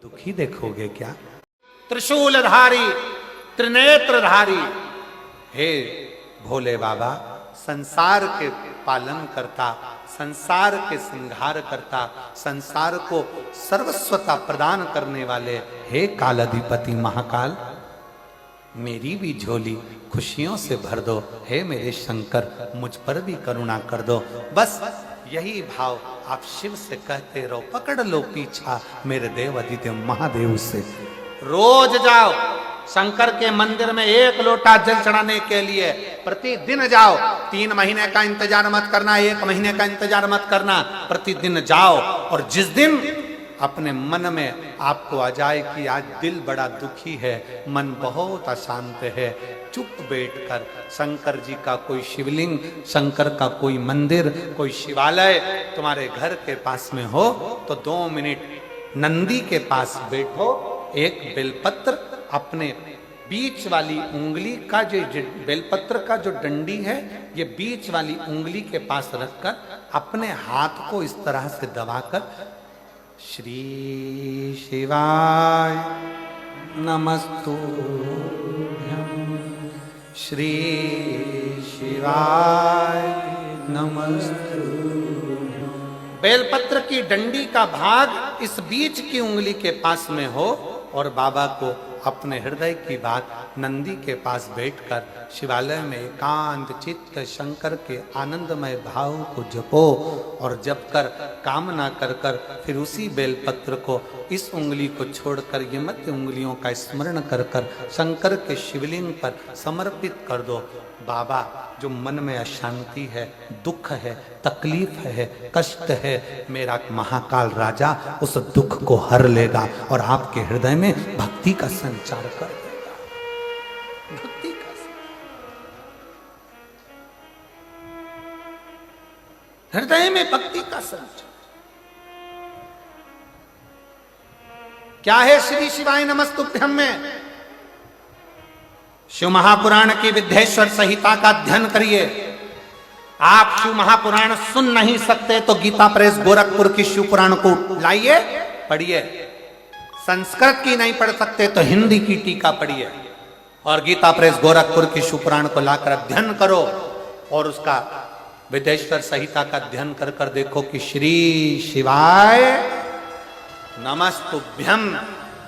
दुखी देखोगे क्या? त्रिशूलधारी, त्रिनेत्रधारी, हे भोले बाबा, संसार के पालन करता, संसार के संहार करता, संसार को सर्वस्वता प्रदान करने वाले, हे कालाधिपति महाकाल, मेरी भी झोली खुशियों से भर दो। हे मेरे शंकर, मुझ पर भी करुणा कर दो। बस यही भाव आप शिव से कहते रहो, पकड़ लो पीछा मेरे देव आदित्य महादेव से। रोज जाओ शंकर के मंदिर में 1 लोटा जल चढ़ाने के लिए, प्रतिदिन जाओ। 3 महीने का इंतजार मत करना, 1 महीने का इंतजार मत करना, प्रतिदिन जाओ। और जिस दिन अपने मन में आपको आ जाए कि आज दिल बड़ा दुखी है, मन बहुत अशांत है, चुप बैठकर शंकर जी का कोई शिवलिंग, शंकर का कोई मंदिर, कोई शिवालय तुम्हारे घर के पास में हो तो 2 मिनट नंदी के पास बैठो, एक बेलपत्र अपने बीच वाली उंगली का, जो बेलपत्र का जो डंडी है, ये बीच वाली उंगली के पास रखकर अपने हाथ को इस तरह से दबाकर श्री शिवाय नमस्तुभ्यं, श्री शिवाय नमस्तुभ्यं। बेलपत्र की डंडी का भाग इस बीच की उंगली के पास में हो और बाबा को अपने हृदय की बात नंदी के पास बैठकर शिवालय में एकांत चित्त शंकर के आनंदमय भाव को जपो। और जप कर कामना कर कर फिर उसी बेलपत्र को इस उंगली को छोड़कर ये मध्य उंगलियों का स्मरण कर कर शंकर के शिवलिंग पर समर्पित कर दो। बाबा, जो मन में अशांति है, दुख है, तकलीफ है, कष्ट है, मेरा महाकाल राजा उस दुख को हर लेगा और आपके हृदय में भक्ति का संचार कर देगा। भक्ति का हृदय में भक्ति का संचार क्या है? श्री शिवाय नमस्तुभ्यं में शिव महापुराण की विद्येश्वर संहिता का अध्ययन करिए। आप शिव महापुराण सुन नहीं सकते तो गीता प्रेस गोरखपुर की शिव पुराण को लाइए, पढ़िए। संस्कृत की नहीं पढ़ सकते तो हिंदी की टीका पढ़िए और गीता प्रेस गोरखपुर की शिव पुराण को लाकर अध्ययन करो और उसका विद्येश्वर संहिता का अध्ययन कर कर देखो कि श्री शिवाय नमस्तुभ्यं,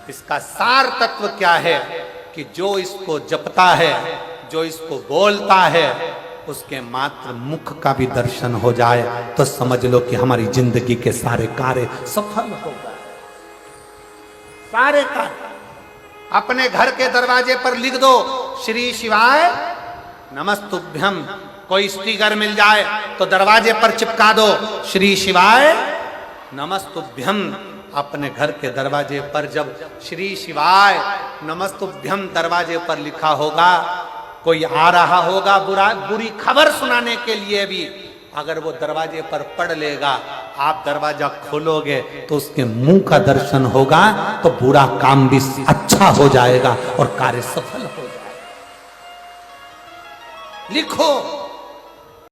इसका सार तत्व क्या है कि जो इसको जपता है, जो इसको बोलता है, उसके मात्र मुख का भी दर्शन हो जाए तो समझ लो कि हमारी जिंदगी के सारे कार्य सफल हो गए। सारे कार्य अपने घर के दरवाजे पर लिख दो, श्री शिवाय नमस्तुभ्यं। कोई स्टिकर मिल जाए तो दरवाजे पर चिपका दो, श्री शिवाय नमस्तुभ्यं। अपने घर के दरवाजे पर जब श्री शिवाय नमस्तुभ्यं दरवाजे पर लिखा होगा, कोई आ रहा होगा बुरी खबर सुनाने के लिए भी, अगर वो दरवाजे पर पढ़ लेगा, आप दरवाजा खोलोगे तो उसके मुंह का दर्शन होगा तो बुरा काम भी अच्छा हो जाएगा और कार्य सफल हो जाएगा। लिखो।